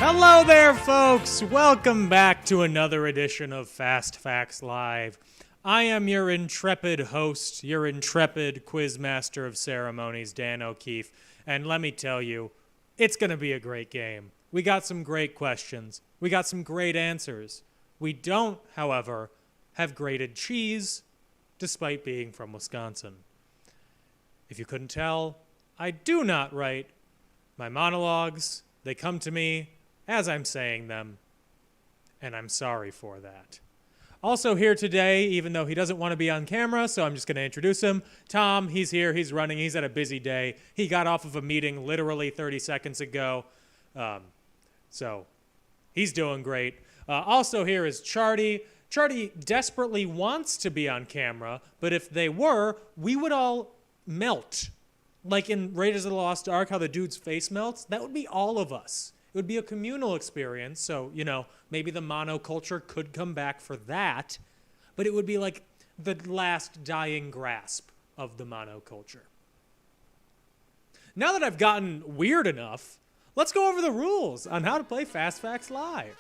Hello there, folks! Welcome back to another edition of Fast Facts Live. I am your intrepid host, your intrepid quizmaster of ceremonies, Dan O'Keefe, and let me tell you, it's going to be a great game. We got some great questions. We got some great answers. We don't, however, have grated cheese, despite being from Wisconsin. If you couldn't tell, I do not write my monologues. They come to me as I'm saying them, and I'm sorry for that. Also here today, even though he doesn't want to be on camera, so I'm just going to introduce him. Tom, he's here, he's running, he's had a busy day. He got off of a meeting literally 30 seconds ago, so he's doing great. Also here is Chardy. Chardy desperately wants to be on camera, but if they were, we would all melt. Like in Raiders of the Lost Ark, how the dude's face melts, that would be all of us. It would be a communal experience, so, you know, maybe the monoculture could come back for that, but it would be like the last dying grasp of the monoculture. Now that I've gotten weird enough, let's go over the rules on how to play Fast Facts Live.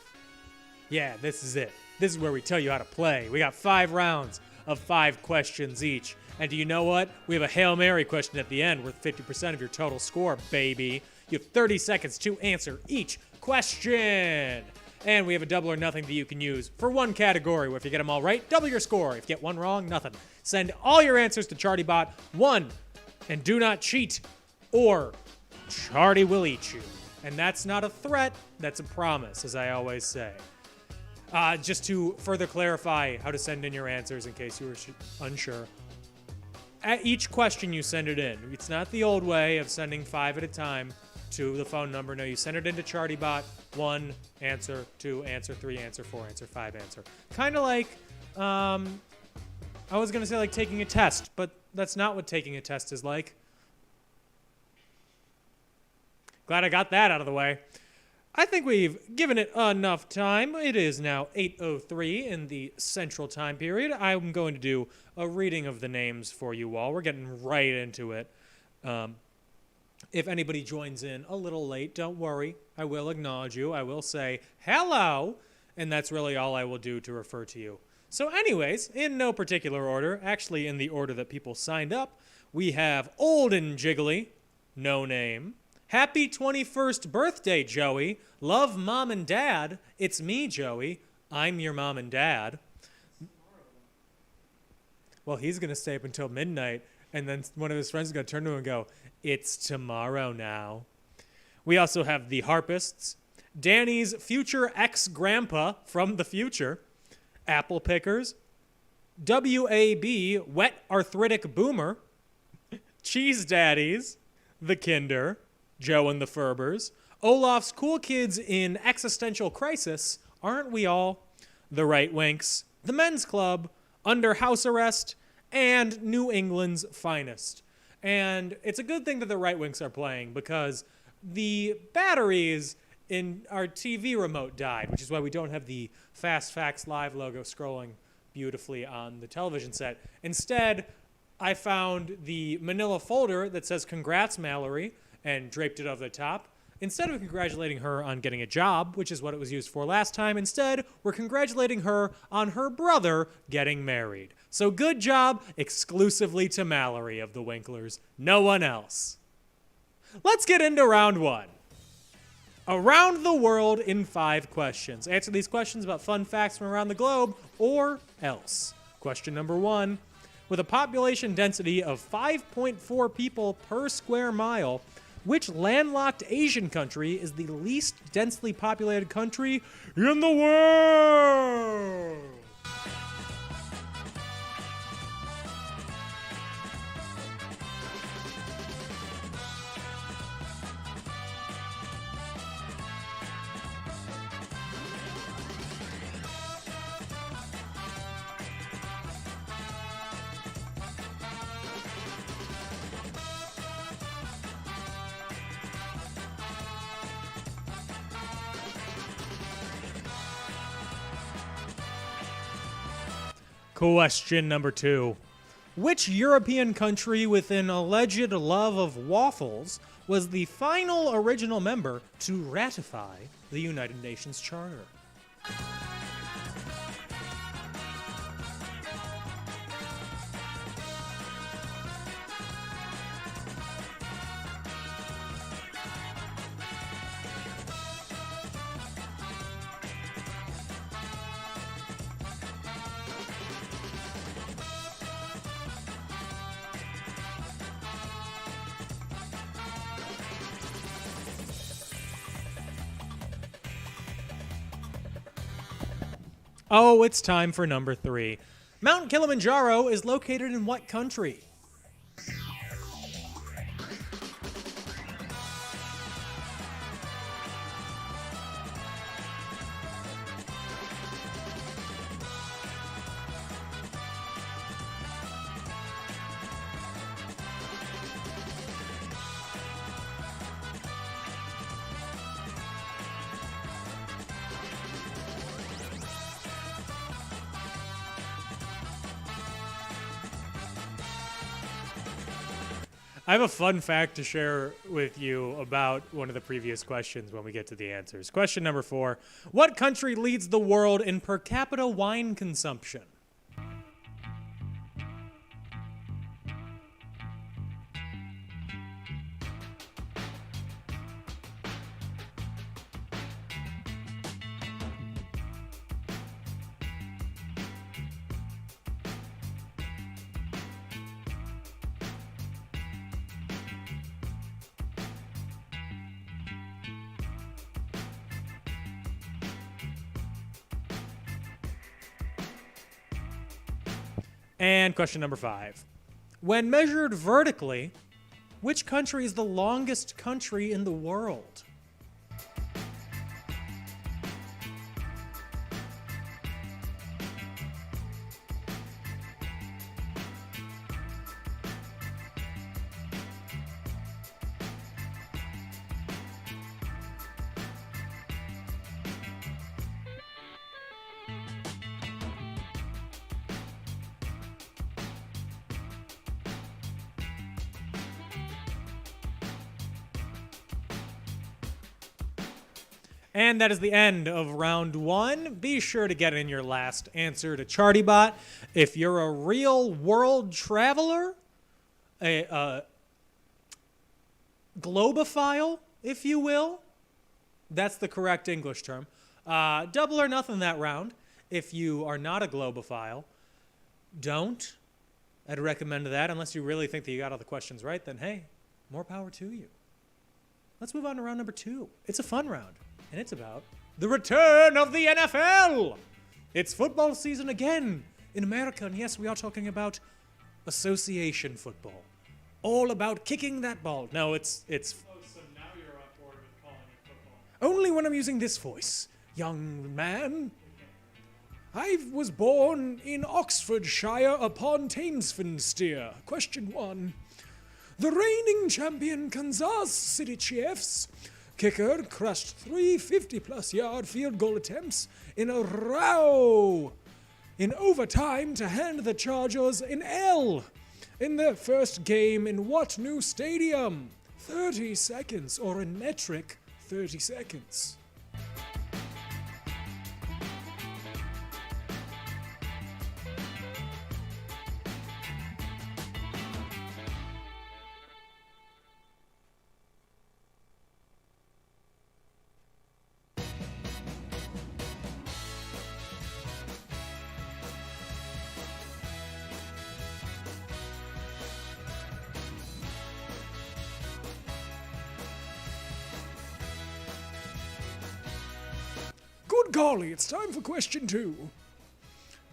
Yeah, this is it. This is where we tell you how to play. We got 5 rounds of 5 questions each. And do you know what? We have a Hail Mary question at the end worth 50% of your total score, baby. You have 30 seconds to answer each question. And we have a double or nothing that you can use for one category, where if you get them all right, double your score. If you get one wrong, nothing. Send all your answers to ChardyBot1, and do not cheat, or Chardy will eat you. And that's not a threat, that's a promise, as I always say. Just to further clarify how to send in your answers in case you were unsure. At each question, you send it in. It's not the old way of sending 5 at a time to the phone number. No, you send it into ChardyBot. 1, answer, 2, answer, 3, answer, 4, answer, 5, answer. Kind of like, I was going to say like taking a test, but that's not what taking a test is like. Glad I got that out of the way. I think we've given it enough time. It is now 8:03 in the Central Time period. I'm going to do a reading of the names for you all. We're getting right into it. If anybody joins in a little late, don't worry. I will acknowledge you. I will say hello, and that's really all I will do to refer to you. So anyways, in no particular order, actually in the order that people signed up, we have Old and Jiggly, no name. Happy 21st birthday, Joey. Love Mom and Dad. It's me, Joey. I'm your mom and dad. Well, he's going to stay up until midnight, and then one of his friends is going to turn to him and go, "It's tomorrow now." We also have the Harpists, Danny's future ex-grandpa from the future, Apple Pickers, WAB, Wet Arthritic Boomer, Cheese Daddies, The Kinder, Joe and the Ferbers, Olaf's Cool Kids in Existential Crisis, Aren't We All, The Right Winks, The Men's Club, Under House Arrest, and New England's Finest. And it's a good thing that the Right Winks are playing because the batteries in our TV remote died, which is why we don't have the Fast Facts Live logo scrolling beautifully on the television set. Instead, I found the manila folder that says "Congrats, Mallory," and draped it over the top. Instead of congratulating her on getting a job, which is what it was used for last time, instead, we're congratulating her on her brother getting married. So good job exclusively to Mallory of the Winklers, no one else. Let's get into round 1. Around the world in 5 questions. Answer these questions about fun facts from around the globe or else. Question number 1. With a population density of 5.4 people per square mile, which landlocked Asian country is the least densely populated country in the world? Question number 2. Which European country with an alleged love of waffles was the final original member to ratify the United Nations Charter? Oh, it's time for number 3. Mount Kilimanjaro is located in what country? I have a fun fact to share with you about one of the previous questions when we get to the answers. Question number 4. What country leads the world in per capita wine consumption? And question number 5. When measured vertically, which country is the longest country in the world? And that is the end of round 1. Be sure to get in your last answer to ChartyBot. If you're a real world traveler, a globophile, if you will, that's the correct English term. Double or nothing that round. If you are not a globophile, don't. I'd recommend that unless you really think that you got all the questions right, then hey, more power to you. Let's move on to round number 2. It's a fun round. And it's about the return of the NFL. It's football season again in America. And yes, we are talking about association football. All about kicking that ball. No, it's... Oh, so now you're on board with calling it football. Only when I'm using this voice, young man. I was born in Oxfordshire upon Thamesfensteer. Question 1. The reigning champion Kansas City Chiefs kicker crushed 3 50-plus yard field goal attempts in a row in overtime to hand the Chargers an L in their first game in what new stadium? 30 seconds, or in metric, 30 seconds. Good golly, it's time for question 2.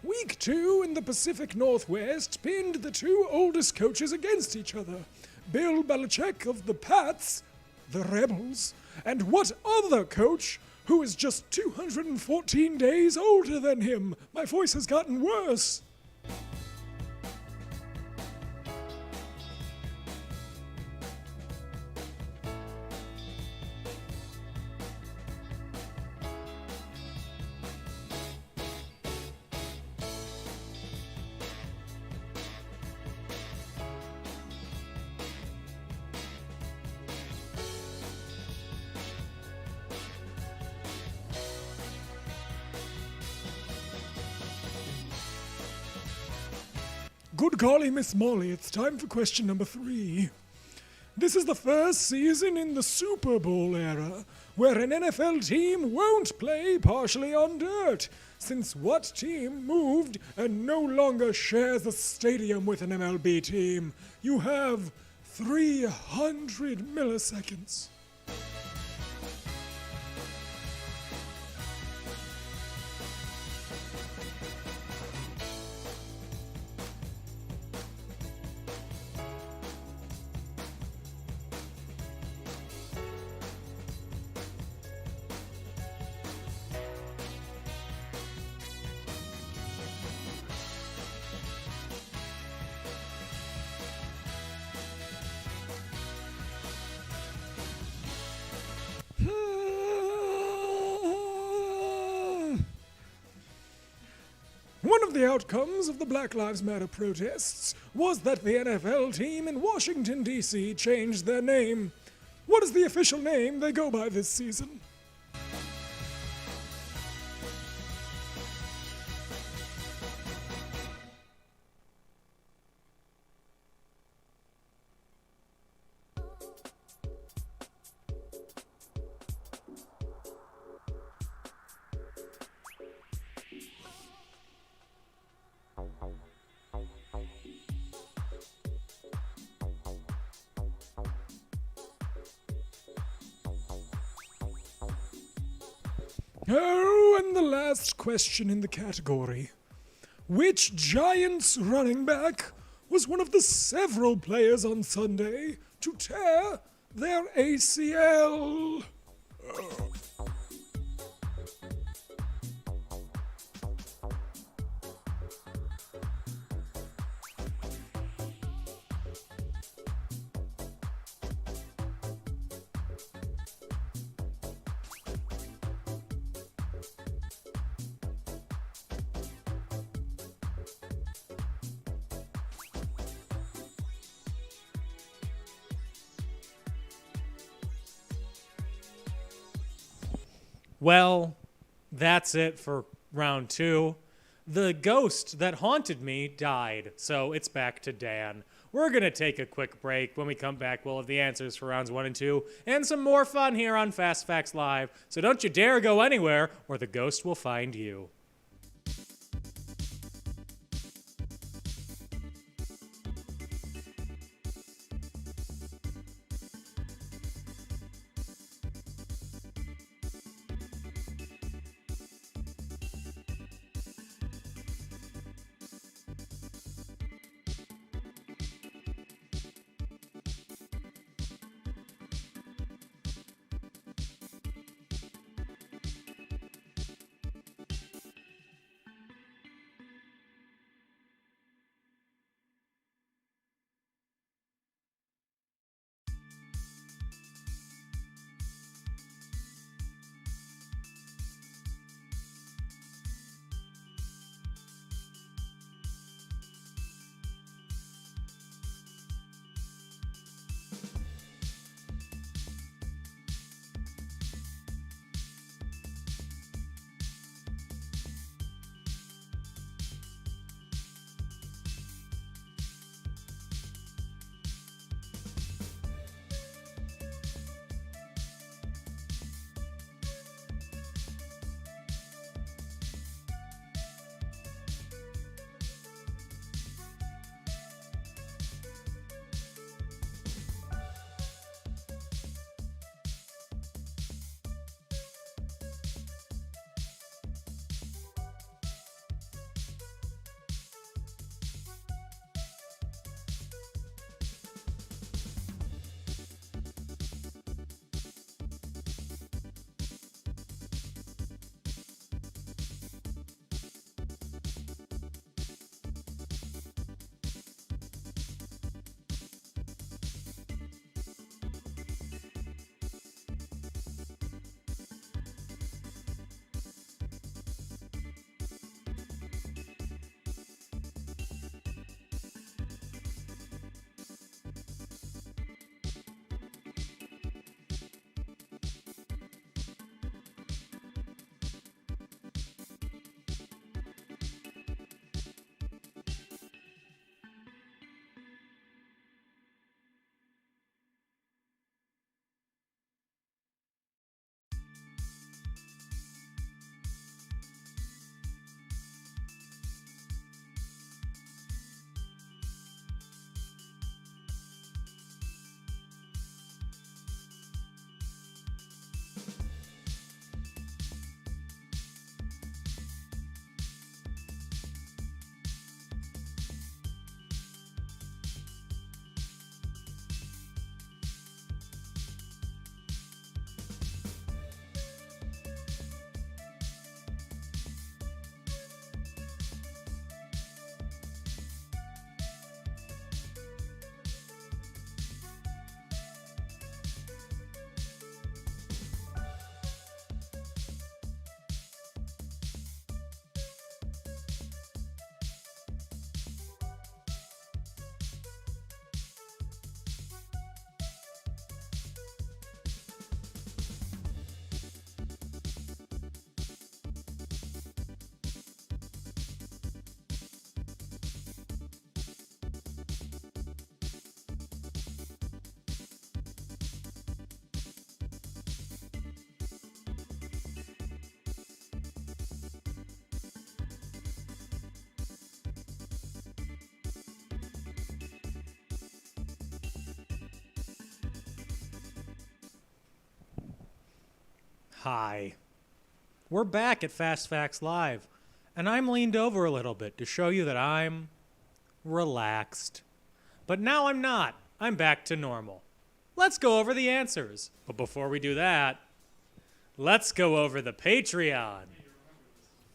Week 2 in the Pacific Northwest pinned the 2 oldest coaches against each other. Bill Belichick of the Pats, the Rebels, and what other coach who is just 214 days older than him? My voice has gotten worse. Good golly, Miss Molly, it's time for question number 3. This is the first season in the Super Bowl era where an NFL team won't play partially on dirt, since what team moved and no longer shares a stadium with an MLB team? You have 300 milliseconds. One of the outcomes of the Black Lives Matter protests was that the NFL team in Washington, D.C. changed their name. What is the official name they go by this season? Oh, and the last question in the category. Which Giants running back was one of the several players on Sunday to tear their ACL? Well, that's it for round 2. The ghost that haunted me died, so it's back to Dan. We're going to take a quick break. When we come back, we'll have the answers for rounds 1 and 2 and some more fun here on Fast Facts Live. So don't you dare go anywhere or the ghost will find you. Hi. We're back at Fast Facts Live, and I'm leaned over a little bit to show you that I'm relaxed. But now I'm not. I'm back to normal. Let's go over the answers. But before we do that, let's go over the Patreon.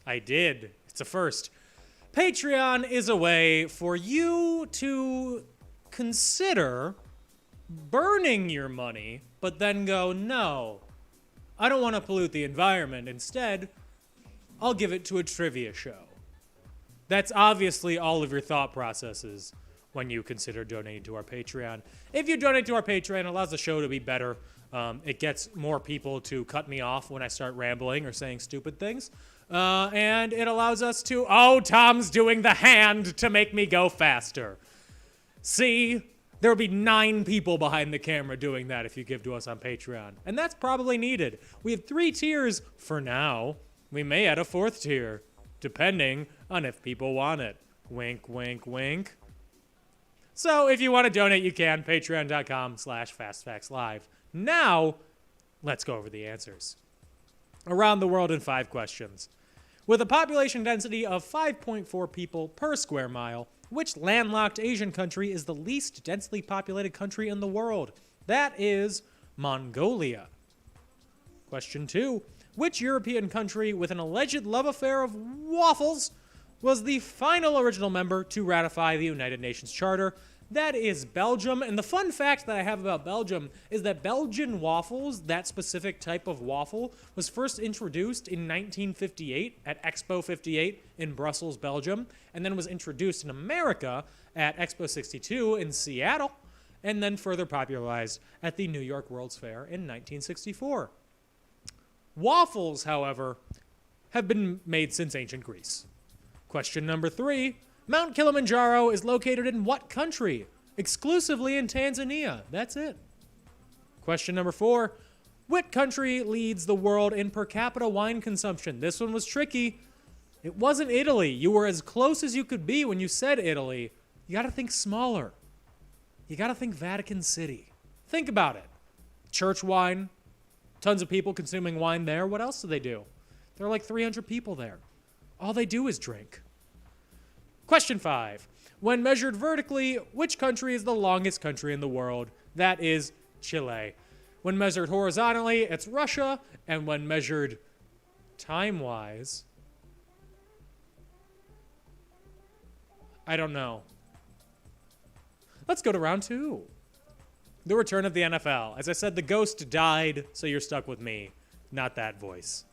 I did. It's a first. Patreon is a way for you to consider burning your money, but then go, no, I don't want to pollute the environment. Instead, I'll give it to a trivia show. That's obviously all of your thought processes when you consider donating to our Patreon. If you donate to our Patreon, it allows the show to be better. It gets more people to cut me off when I start rambling or saying stupid things. And it allows us to... Oh, Tom's doing the hand to make me go faster. See? There will be 9 people behind the camera doing that if you give to us on Patreon. And that's probably needed. We have 3 tiers for now. We may add a 4th tier, depending on if people want it. Wink, wink, wink. So if you want to donate, you can. Patreon.com/FastFactsLive. Now, let's go over the answers. Around the world in 5 questions. With a population density of 5.4 people per square mile, which landlocked Asian country is the least densely populated country in the world? That is Mongolia. Question 2. Which European country with an alleged love affair of waffles was the final original member to ratify the United Nations Charter? That is Belgium. And the fun fact that I have about Belgium is that Belgian waffles, that specific type of waffle, was first introduced in 1958 at Expo 58 in Brussels, Belgium, and then was introduced in America at Expo 62 in Seattle, and then further popularized at the New York World's Fair in 1964. Waffles, however, have been made since ancient Greece. Question number 3. Mount Kilimanjaro is located in what country? Exclusively in Tanzania. That's it. Question number 4. What country leads the world in per capita wine consumption? This one was tricky. It wasn't Italy. You were as close as you could be when you said Italy. You got to think smaller. You got to think Vatican City. Think about it. Church wine. Tons of people consuming wine there. What else do they do? There are like 300 people there. All they do is drink. Question 5. When measured vertically, which country is the longest country in the world? That is Chile. When measured horizontally, it's Russia. And when measured time-wise, I don't know. Let's go to round 2. The return of the NFL. As I said, the ghost died, so you're stuck with me, not that voice.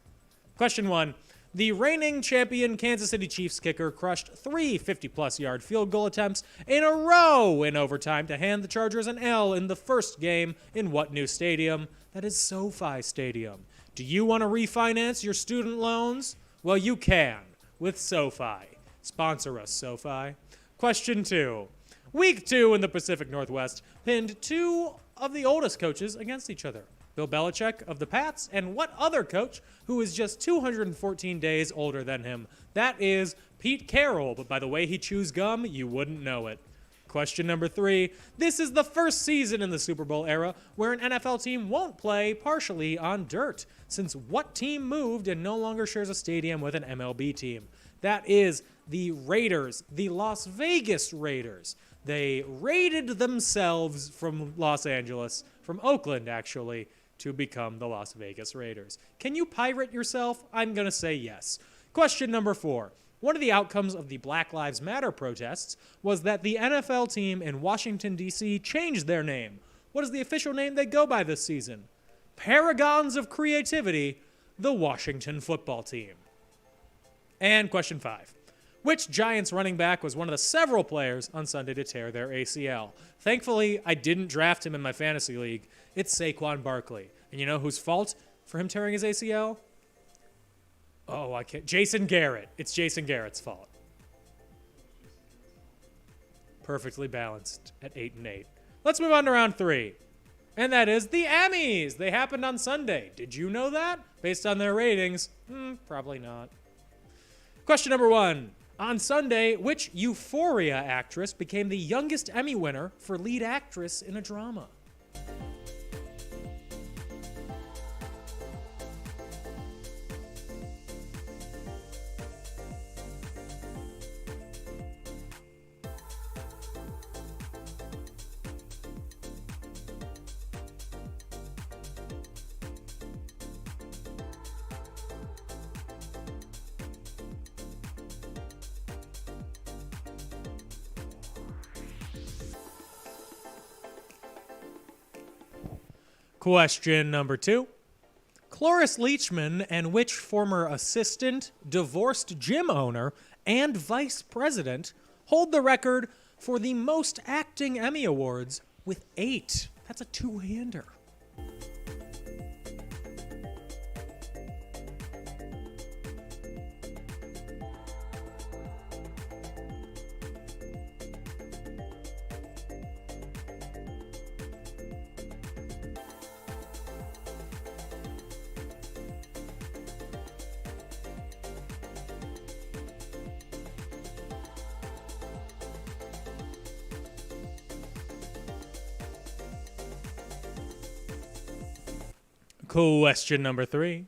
Question 1. The reigning champion Kansas City Chiefs kicker crushed 3 50-plus yard field goal attempts in a row in overtime to hand the Chargers an L in the first game in what new stadium? That is SoFi Stadium. Do you want to refinance your student loans? Well, you can with SoFi. Sponsor us, SoFi. Question 2. Week 2 in the Pacific Northwest pinned 2 of the oldest coaches against each other. Bill Belichick of the Pats, and what other coach who is just 214 days older than him? That is Pete Carroll, but by the way he chews gum, you wouldn't know it. Question number 3. This is the first season in the Super Bowl era where an NFL team won't play partially on dirt, since what team moved and no longer shares a stadium with an MLB team? That is the Raiders, the Las Vegas Raiders. They raided themselves from Los Angeles, from Oakland actually, to become the Las Vegas Raiders. Can you pirate yourself? I'm going to say yes. Question number 4. One of the outcomes of the Black Lives Matter protests was that the NFL team in Washington, D.C. changed their name. What is the official name they go by this season? Paragons of Creativity, the Washington Football Team. And question 5. Which Giants running back was one of the several players on Sunday to tear their ACL? Thankfully, I didn't draft him in my fantasy league. It's Saquon Barkley. And you know whose fault for him tearing his ACL? Oh, I can't. Jason Garrett. It's Jason Garrett's fault. Perfectly balanced at 8-8. Let's move on to round 3. And that is the Emmys. They happened on Sunday. Did you know that? Based on their ratings? Probably not. Question number 1. On Sunday, which Euphoria actress became the youngest Emmy winner for lead actress in a drama? Question number 2. Cloris Leachman and which former assistant, divorced gym owner, and vice president hold the record for the most acting Emmy Awards with 8? That's a two-hander. Question number 3.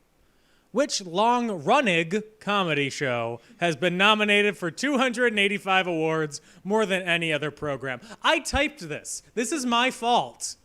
Which long-running comedy show has been nominated for 285 awards, more than any other program? I typed this. This is my fault.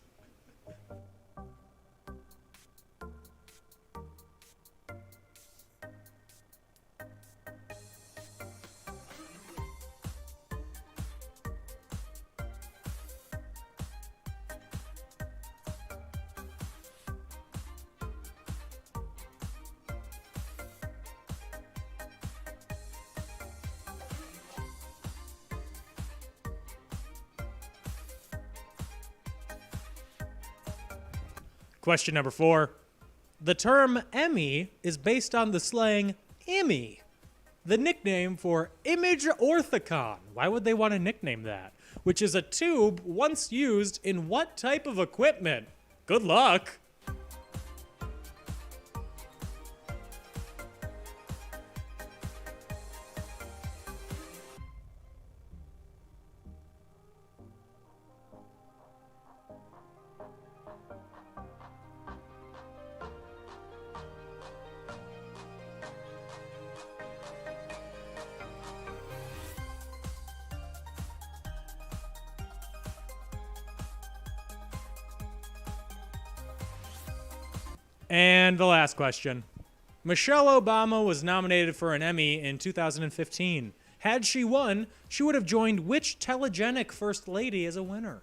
Question number 4. The term Emmy is based on the slang Immy, the nickname for Image Orthicon. Why would they want to nickname that? Which is a tube once used in what type of equipment? Good luck. And the last question. Michelle Obama was nominated for an Emmy in 2015. Had she won, she would have joined which telegenic first lady as a winner?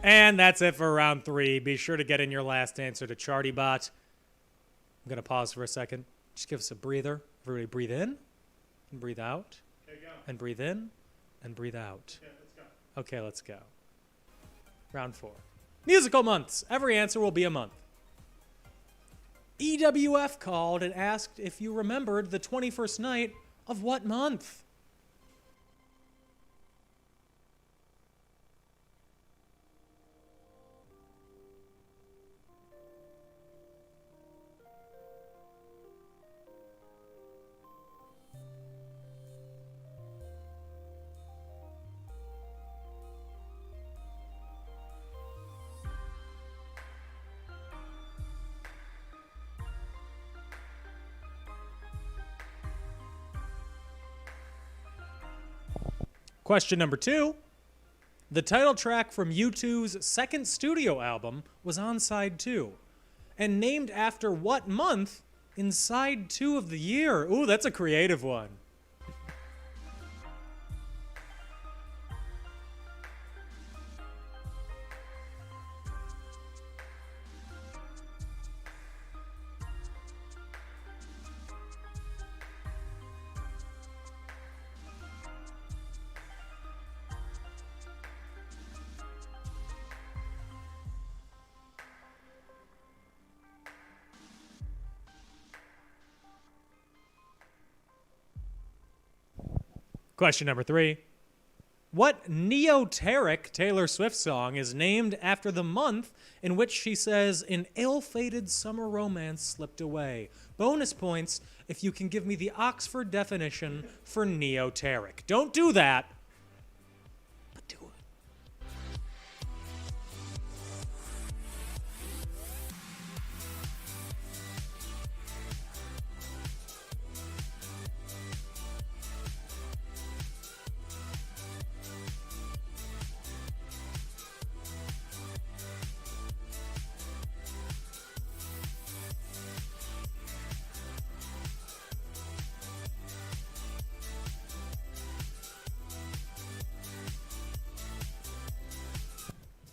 And that's it for round 3. Be sure to get in your last answer to ChartyBot. I'm going to pause for a second. Just give us a breather. Everybody breathe in and breathe out. Okay, go. And breathe in and breathe out. Okay, let's go. Okay, let's go. Round 4. Musical months. Every answer will be a month. EWF called and asked if you remembered the 21st night of what month? Question number 2. The title track from U2's second studio album was on side 2 and named after what month in side 2 of the year? Ooh, that's a creative one. Question number 3. What neoteric Taylor Swift song is named after the month in which she says an ill-fated summer romance slipped away? Bonus points if you can give me the Oxford definition for neoteric. Don't do that, but do it.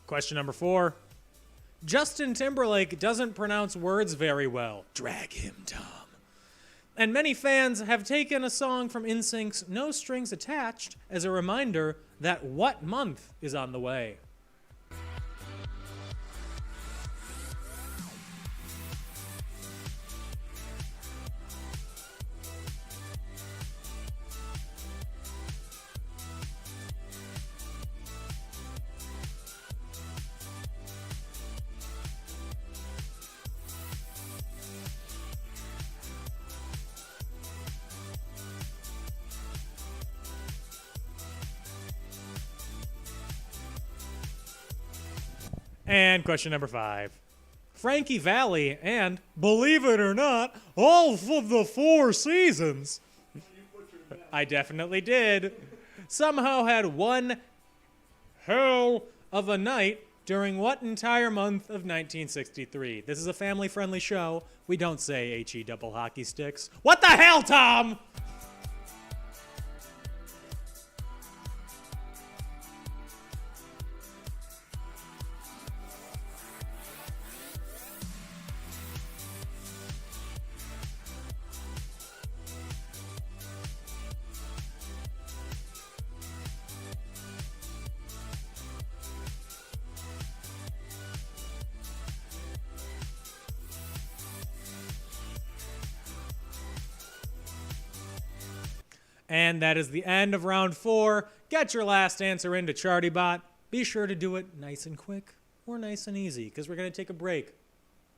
Question number 4. Justin Timberlake doesn't pronounce words very well. Drag him, Tom. And many fans have taken a song from NSYNC's No Strings Attached as a reminder that what month is on the way? And question number 5. Frankie Valli and, believe it or not, all of the 4 seasons, I definitely did, somehow had one hell of a night during what entire month of 1963? This is a family-friendly show. We don't say H-E double hockey sticks. What the hell, Tom? And that is the end of round 4. Get your last answer into ChartyBot. Be sure to do it nice and quick or nice and easy because we're going to take a break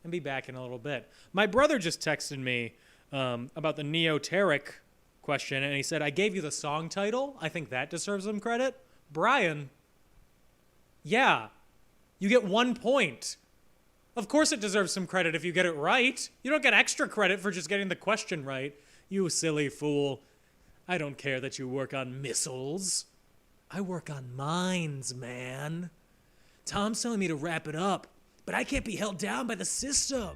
and be back in a little bit. My brother just texted me about the Neoteric question, and he said, I gave you the song title. I think that deserves some credit. Brian, yeah, you get 1 point. Of course it deserves some credit if you get it right. You don't get extra credit for just getting the question right. You silly fool. I don't care that you work on missiles. I work on minds, man. Tom's telling me to wrap it up, but I can't be held down by the system.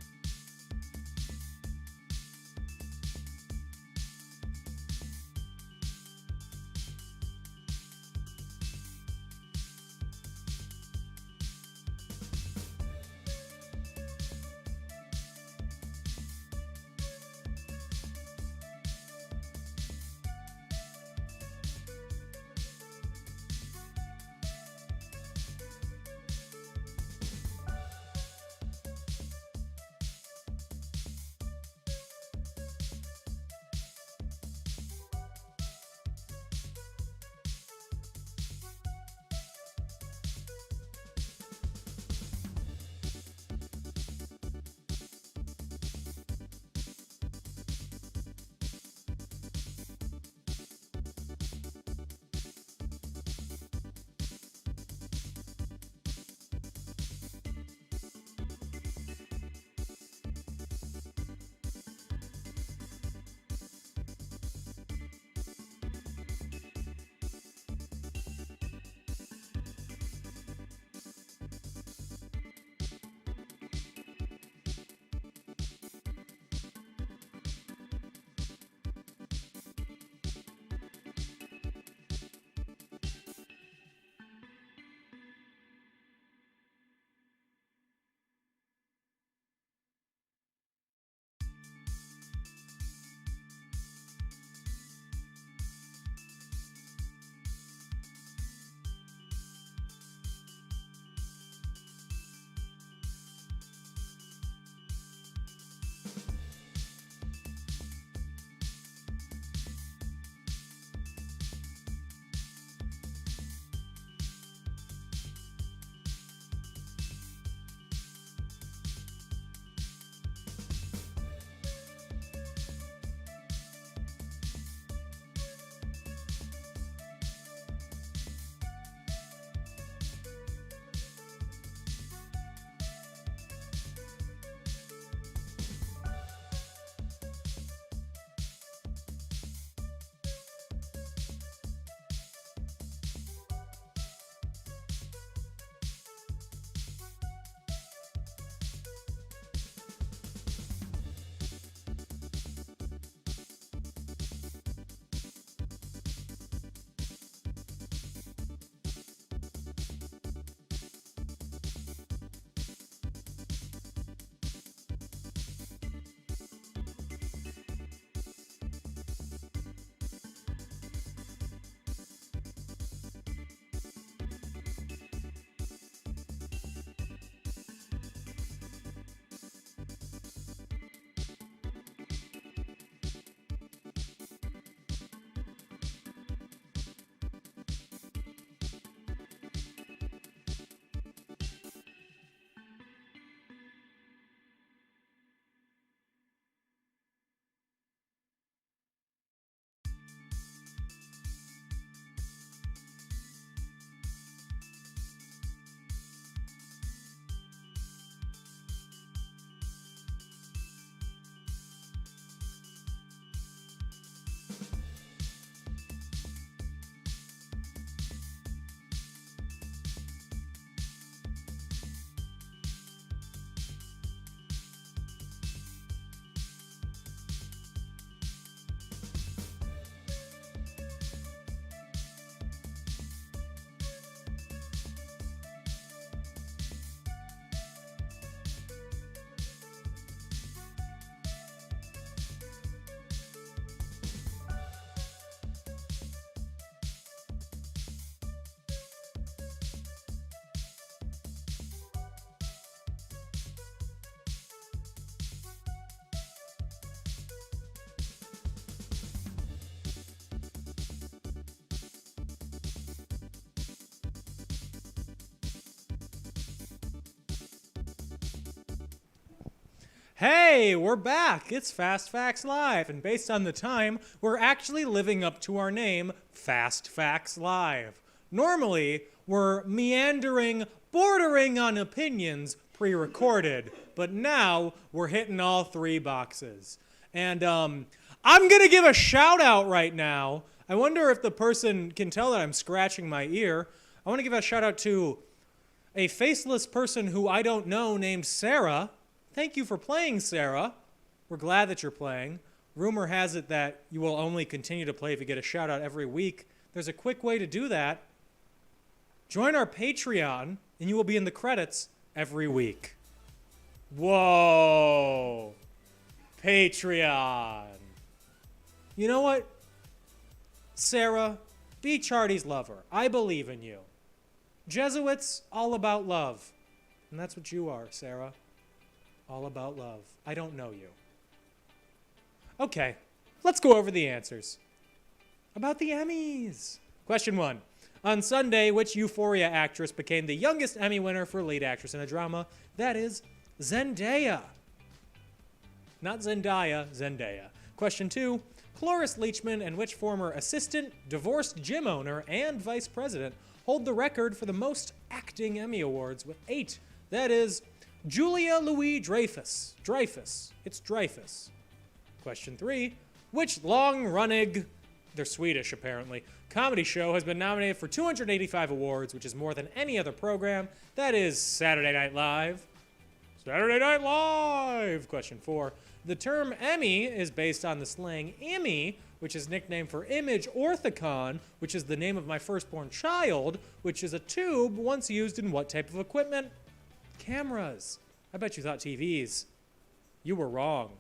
Hey, we're back. It's Fast Facts Live. And based on the time, we're actually living up to our name, Fast Facts Live. Normally, we're meandering, bordering on opinions pre-recorded. But now, we're hitting all three boxes. And I'm going to give a shout out right now. I wonder if the person can tell that I'm scratching my ear. I want to give a shout out to a faceless person who I don't know named Sarah. Thank you for playing, Sarah. We're glad that you're playing. Rumor has it that you will only continue to play if you get a shout out every week. There's a quick way to do that. Join our Patreon, and you will be in the credits every week. Whoa. Patreon. You know what? Sarah, be Chardy's lover. I believe in you. Jesuits, all about love. And that's what you are, Sarah. All about love. I don't know you. Okay, let's go over the answers. About the Emmys. Question 1. On Sunday, which Euphoria actress became the youngest Emmy winner for lead actress in a drama? That is Zendaya. Not Zendaya, Zendaya. Question 2. Cloris Leachman and which former assistant, divorced gym owner, and vice president hold the record for the most acting Emmy awards with 8? That is Julia Louis-Dreyfus. Dreyfus. It's Dreyfus. Question 3. Which long-running, they're Swedish apparently, comedy show has been nominated for 285 awards, which is more than any other program? That is Saturday Night Live. Saturday Night Live! Question 4. The term Emmy is based on the slang Emmy, which is nicknamed for Image Orthicon, which is the name of my firstborn child, which is a tube once used in what type of equipment? Cameras. I bet you thought TVs. You were wrong.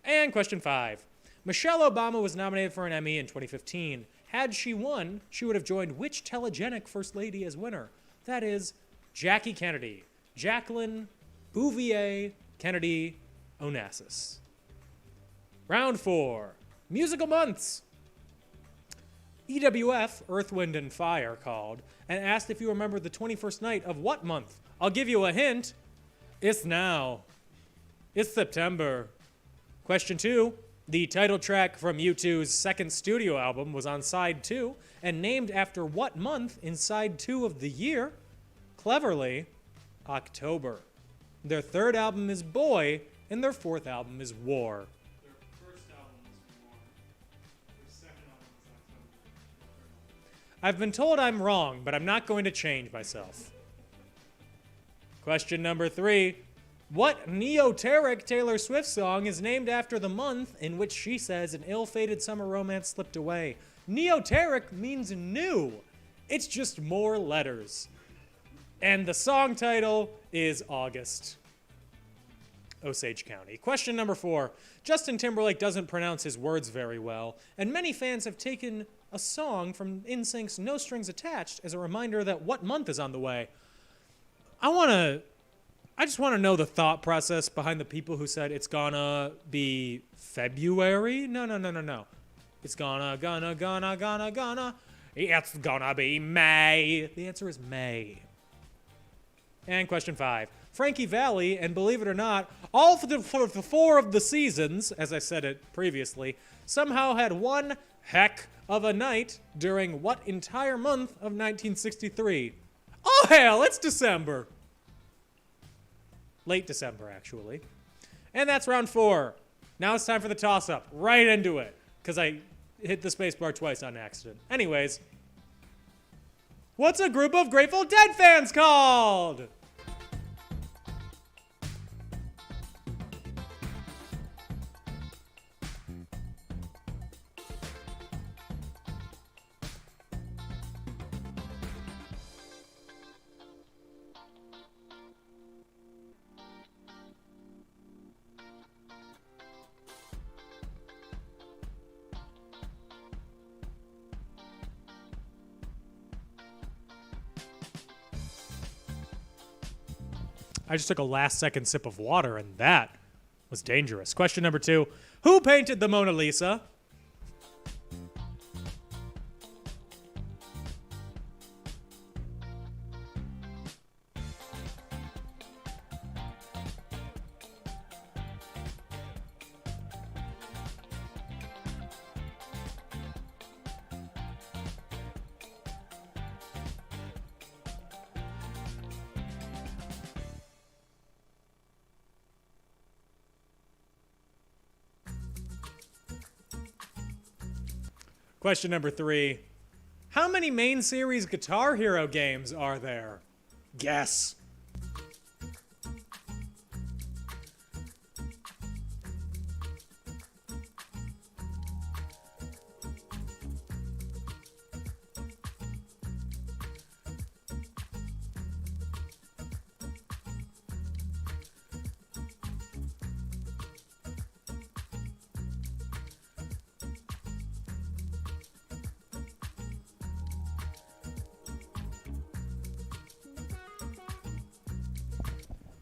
And question 5. Michelle Obama was nominated for an Emmy in 2015. Had she won, she would have joined which telegenic first lady as winner? That is Jackie Kennedy. Jacqueline Bouvier Kennedy Onassis. Round 4. Musical months. EWF, Earth, Wind, and Fire, called and asked if you remember the 21st night of what month? I'll give you a hint. It's now. It's September. Question 2. The title track from U2's second studio album was on side 2 and named after what month in side 2 of the year? Cleverly, October. Their third album is Boy, and their fourth album is War. Their first album was War. Their second album was October. I've been told I'm wrong, but I'm not going to change myself. Question number 3. What neoteric Taylor Swift song is named after the month in which she says an ill-fated summer romance slipped away? Neoteric means new. It's just more letters. And the song title is August. Osage County. Question number 4. Justin Timberlake doesn't pronounce his words very well, and many fans have taken a song from NSYNC's No Strings Attached as a reminder that what month is on the way. I just want to know the thought process behind the people who said it's gonna be February. No. It's gonna. It's gonna be May. The answer is May. And question 5. Frankie Valli, and believe it or not, all for the 4 of the seasons, as I said it previously, somehow had one heck of a night during what entire month of 1963? Oh hell, it's December. Late December, actually. And that's round 4. Now it's time for the toss-up. Right into it. Because I hit the spacebar twice on accident. Anyways. What's a group of Grateful Dead fans called? I just took a last-second sip of water, and that was dangerous. Question number 2. Who painted the Mona Lisa? Question number 3. How many main series Guitar Hero games are there? Guess.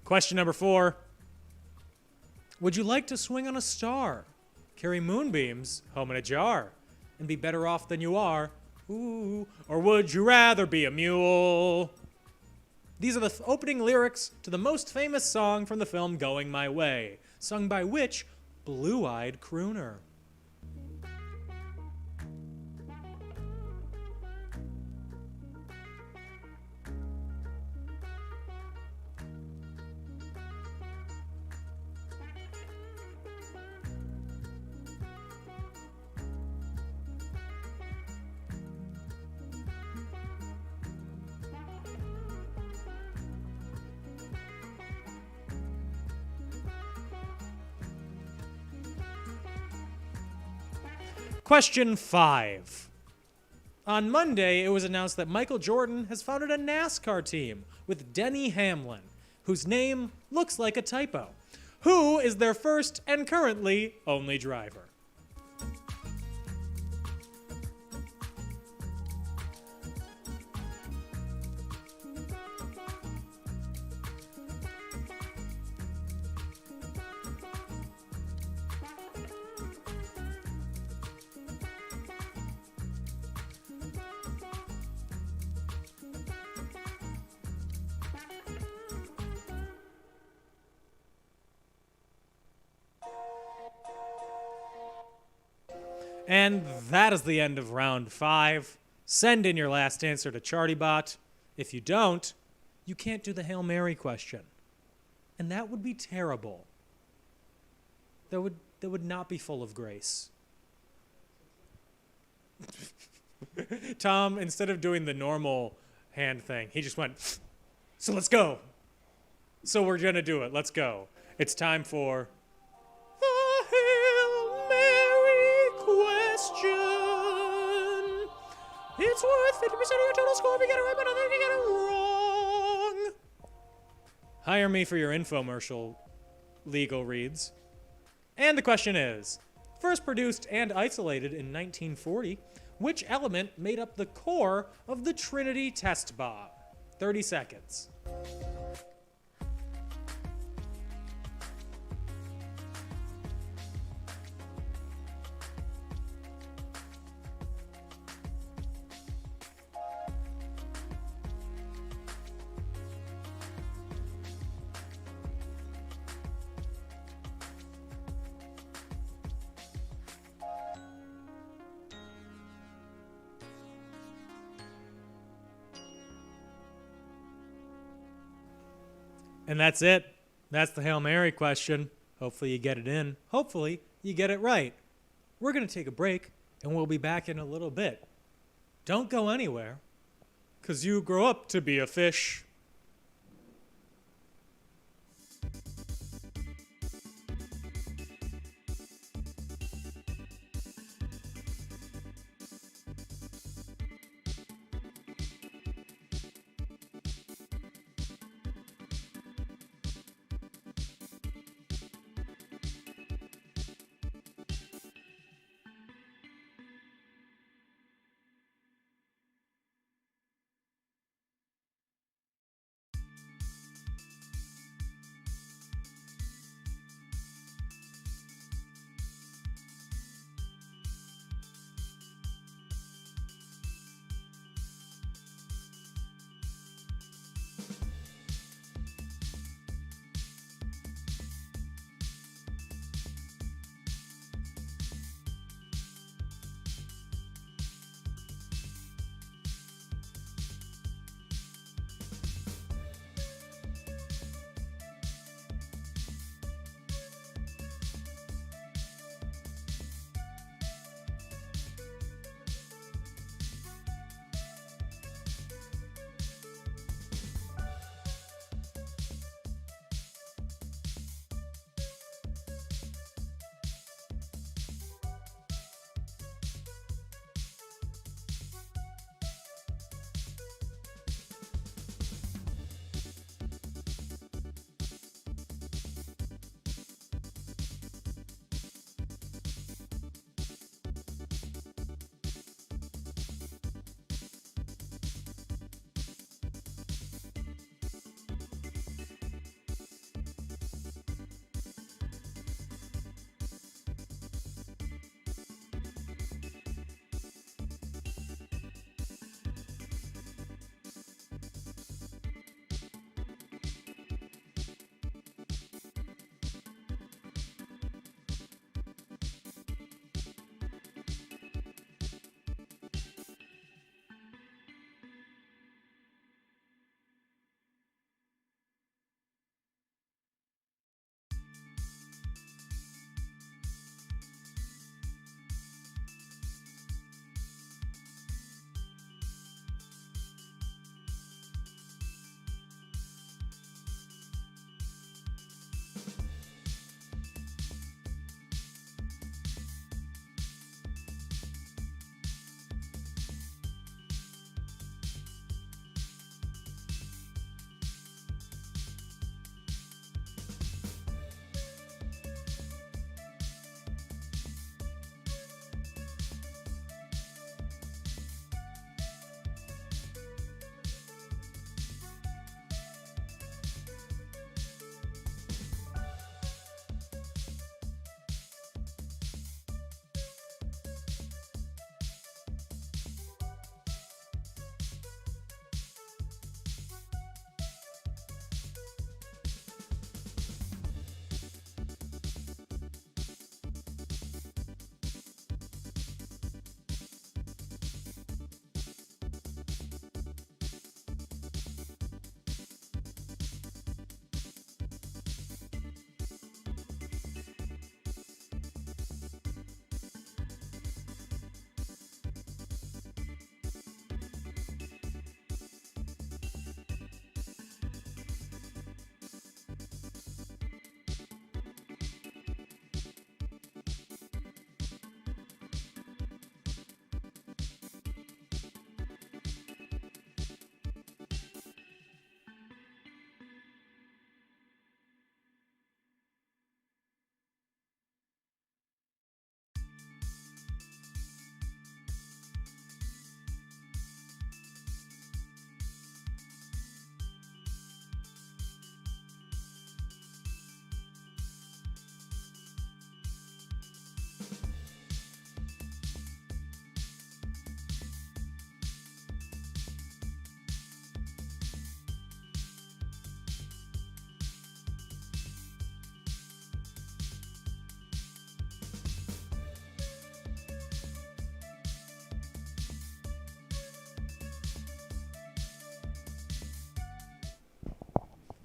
Question number 4. Would you like to swing on a star, carry moonbeams home in a jar, and be better off than you are? Ooh. Or would you rather be a mule? These are the opening lyrics to the most famous song from the film Going My Way, sung by which blue-eyed crooner? Question 5. On Monday, it was announced that Michael Jordan has founded a NASCAR team with Denny Hamlin, whose name looks like a typo. Who is their first and currently only driver? And that is the end of round 5. Send in your last answer to ChartyBot. If you don't, you can't do the Hail Mary question. And that would be terrible. That would not be full of grace. Tom, instead of doing the normal hand thing, he just went, so let's go. So we're going to do it. Let's go. It's time for the Hail Mary question. It's worth 50% of your total score if you get it right, but nothing if you get it wrong. Hire me for your infomercial legal reads. And the question is, first produced and isolated in 1940, which element made up the core of the Trinity test bomb? 30 seconds. And that's it. That's the Hail Mary question. Hopefully you get it in. Hopefully you get it right. We're going to take a break, and we'll be back in a little bit. Don't go anywhere, because you grow up to be a fish.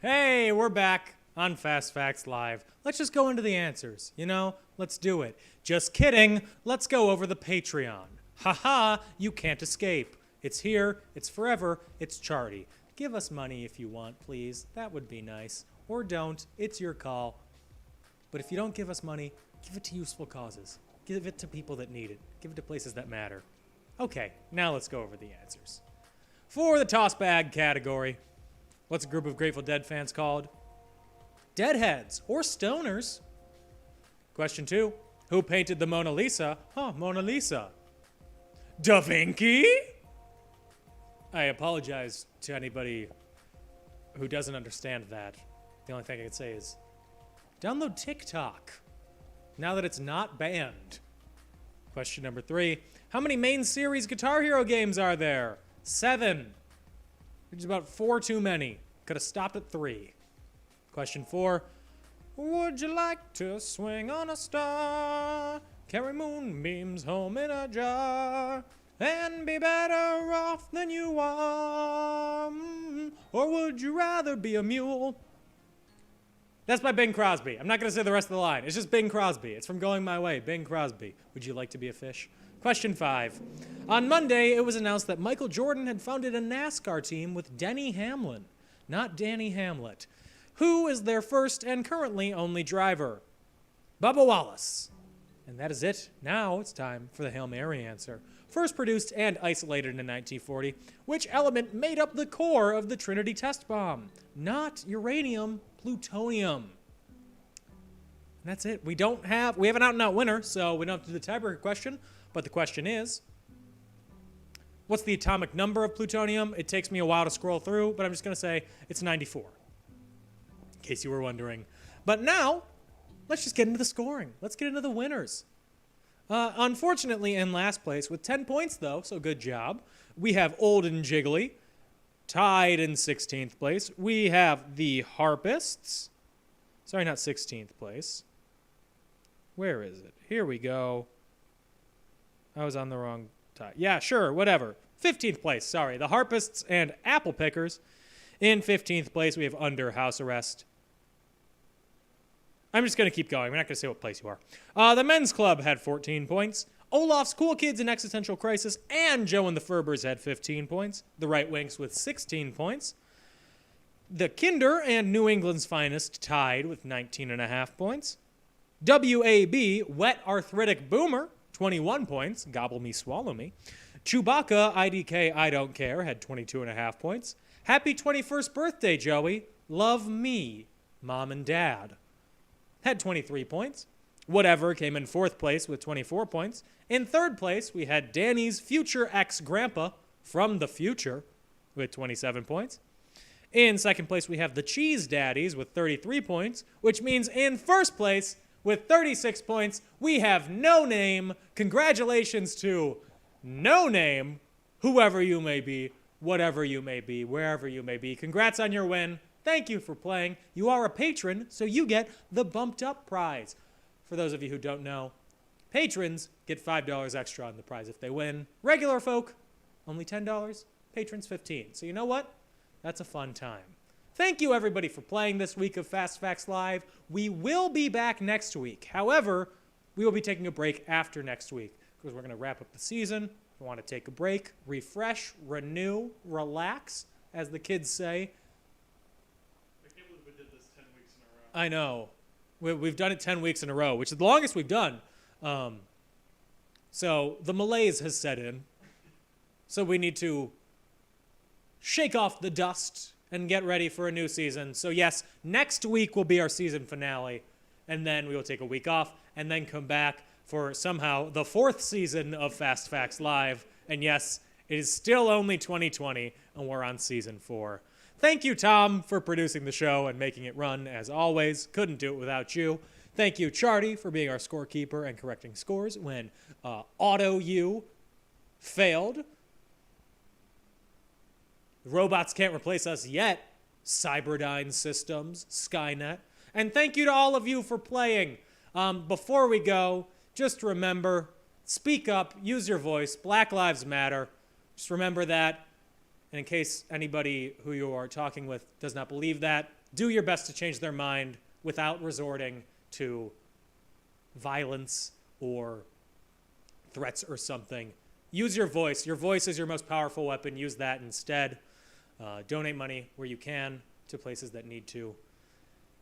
Hey, we're back on Fast Facts Live. Let's just go into the answers. Let's do it. Just kidding. Let's go over the Patreon. Haha, you can't escape. It's here, it's forever, it's Charty. Give us money if you want, please. That would be nice. Or don't. It's your call. But if you don't give us money, give it to useful causes. Give it to people that need it. Give it to places that matter. Okay, now let's go over the answers. For the toss bag category, what's a group of Grateful Dead fans called? Deadheads or stoners. Question 2, who painted the Mona Lisa? Mona Lisa. Da Vinci? I apologize to anybody who doesn't understand that. The only thing I can say is download TikTok now that it's not banned. Question number 3, how many main series Guitar Hero games are there? 7. Which is about 4 too many. Could have stopped at 3. Question 4, would you like to swing on a star, carry moonbeams home in a jar, and be better off than you are? Or would you rather be a mule? That's by Bing Crosby. I'm not going to say the rest of the line. It's just Bing Crosby. It's from Going My Way. Bing Crosby. Would you like to be a fish? Question 5. On Monday, it was announced that Michael Jordan had founded a NASCAR team with Denny Hamlin, not Danny Hamlet. Who is their first and currently only driver? Bubba Wallace. And that is it. Now it's time for the Hail Mary answer. First produced and isolated in 1940, which element made up the core of the Trinity test bomb? Not uranium, plutonium. And that's it. We have an out-and-out winner, so we don't have to do the tiebreaker question. But the question is, what's the atomic number of plutonium? It takes me a while to scroll through, but I'm just going to say it's 94. In case you were wondering. But now, let's just get into the scoring. Let's get into the winners. Unfortunately, in last place, with 10 points though, so good job, we have Old and Jiggly, tied in 16th place. We have the Harpists. Sorry, not 16th place. Where is it? Here we go. I was on the wrong tie. Yeah, sure, whatever. 15th place, sorry. The Harpists and Apple Pickers. In 15th place, we have Under House Arrest. I'm just going to keep going. We're not going to say what place you are. The Men's Club had 14 points. Olaf's Cool Kids in Existential Crisis and Joe and the Furbers had 15 points. The Right Winks with 16 points. The Kinder and New England's Finest tied with 19.5 points. WAB, Wet Arthritic Boomer, 21 points. Gobble me, swallow me. Chewbacca, IDK, I Don't Care, had 22.5 points. Happy 21st birthday, Joey. Love me, Mom and Dad, had 23 points. Whatever came in 4th place with 24 points. In 3rd place, we had Danny's future ex-grandpa from the future with 27 points. In 2nd place, we have the Cheese Daddies with 33 points, which means in 1st place with 36 points, we have No Name. Congratulations to No Name, whoever you may be, whatever you may be, wherever you may be. Congrats on your win. Thank you for playing. You are a patron, so you get the bumped up prize. For those of you who don't know, patrons get $5 extra on the prize if they win. Regular folk, only $10. Patrons, $15. So you know what? That's a fun time. Thank you, everybody, for playing this week of Fast Facts Live. We will be back next week. However, we will be taking a break after next week because we're going to wrap up the season. We want to take a break, refresh, renew, relax, as the kids say. I know. We've done it 10 weeks in a row, which is the longest we've done. So the malaise has set in. So we need to shake off the dust and get ready for a new season. So yes, next week will be our season finale. And then we will take a week off and then come back for somehow the 4th season of Fast Facts Live. And yes, it is still only 2020 and we're on season 4. Thank you, Tom, for producing the show and making it run, as always. Couldn't do it without you. Thank you, Charty, for being our scorekeeper and correcting scores when Auto-U failed. Robots can't replace us yet. Cyberdyne Systems, Skynet. And thank you to all of you for playing. Before we go, just remember, speak up, use your voice. Black Lives Matter. Just remember that. And in case anybody who you are talking with does not believe that, do your best to change their mind without resorting to violence or threats or something. Use your voice. Your voice is your most powerful weapon. Use that instead. Donate money where you can to places that need to.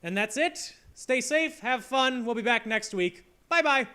And that's it. Stay safe. Have fun. We'll be back next week. Bye-bye.